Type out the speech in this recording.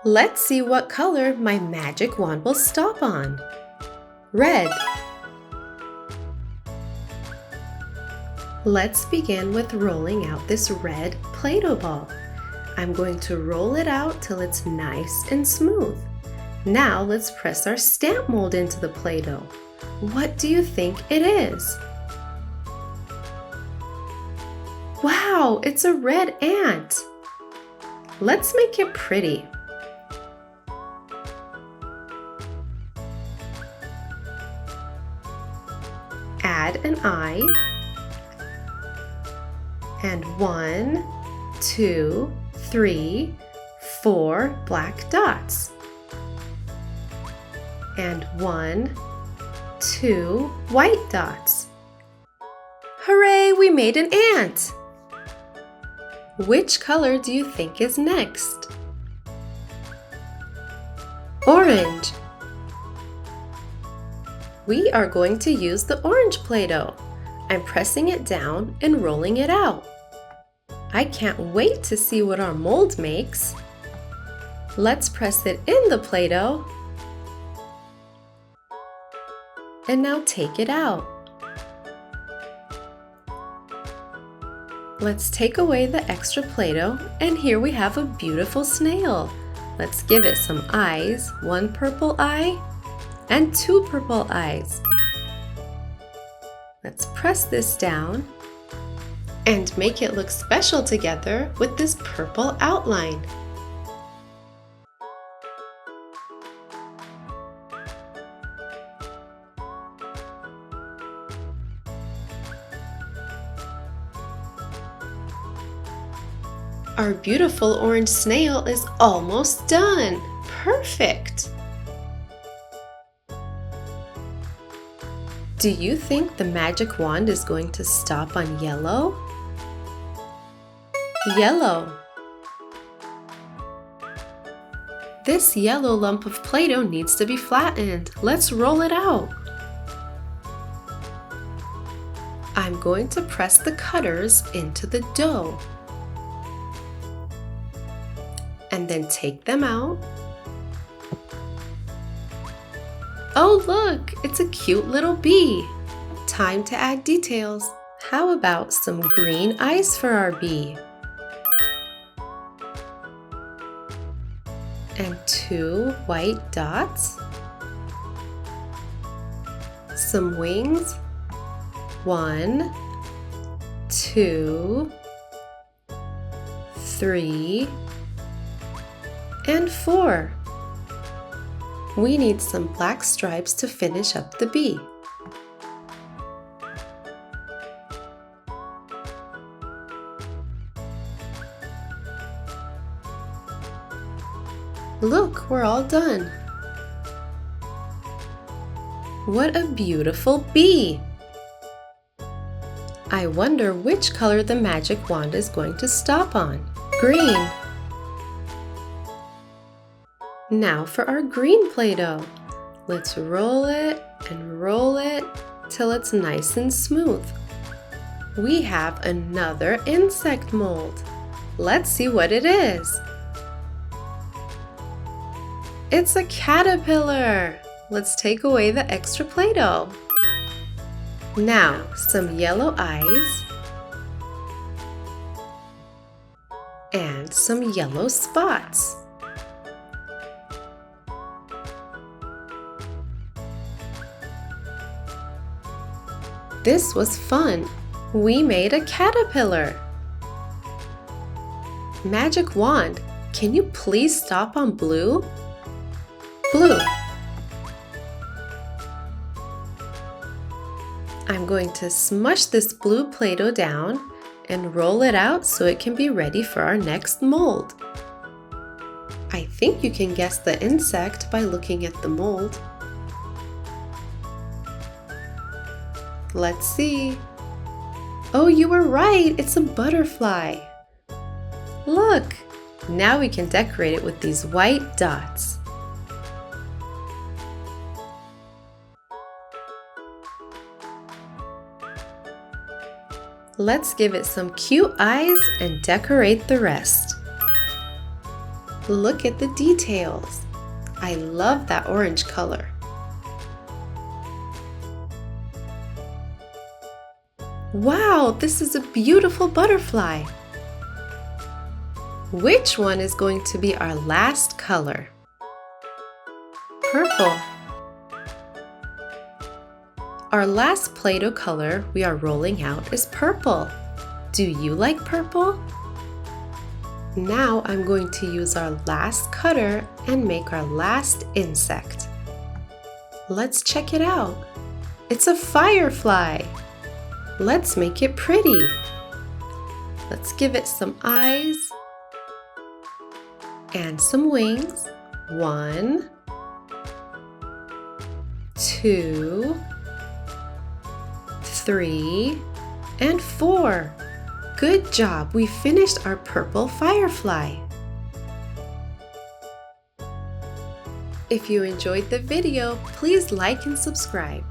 Let's see what color my magic wand will stop on. Red. Let's begin with rolling out this red Play-Doh ball. I'm going to roll it out till it's nice and smooth. Now let's press our stamp mold into the Play-Doh. What do you think it is? Wow, it's a red ant! Let's make it pretty. Add an eye. And 1, 2, 3, 4 black dots. And 1, 2 white dots. Hooray, we made an ant! Which color do you think is next? Orange. We are going to use the orange Play-Doh. I'm pressing it down and rolling it out. I can't wait to see what our mold makes. Let's press it in the Play-Doh. And now take it out. Let's take away the extra Play-Doh, and here we have a beautiful snail. Let's give it some eyes, 1 purple eye and 2 purple eyes. Let's press this down and make it look special together with this purple outline. Our beautiful orange snail is almost done! Perfect! Do you think the magic wand is going to stop on yellow? Yellow. This yellow lump of Play-Doh needs to be flattened. Let's roll it out. I'm going to press the cutters into the dough. And then take them out. Oh look, it's a cute little bee. Time to add details. How about some green eyes for our bee? And 2 white dots. Some wings. 1, 2, 3, and 4. We need some black stripes to finish up the bee. Look, we're all done. What a beautiful bee! I wonder which color the magic wand is going to stop on. Green. Now for our green Play-Doh. Let's roll it till it's nice and smooth. We have another insect mold. Let's see what it is. It's a caterpillar. Let's take away the extra Play-Doh. Now, some yellow eyes and some yellow spots. This was fun. We made a caterpillar. Magic wand, can you please stop on blue? Blue. I'm going to smush this blue Play-Doh down and roll it out so it can be ready for our next mold. I think you can guess the insect by looking at the mold. Let's see. Oh, you were right! It's a butterfly! Look! Now we can decorate it with these white dots. Let's give it some cute eyes and decorate the rest. Look at the details. I love that orange color. Wow, this is a beautiful butterfly. Which one is going to be our last color? Purple. Our last Play-Doh color we are rolling out is purple. Do you like purple? Now I'm going to use our last cutter and make our last insect. Let's check it out. It's a firefly. Let's make it pretty. Let's give it some eyes and some wings. 1, 2, 3, and 4. Good job! We finished our purple firefly. If you enjoyed the video, please like and subscribe.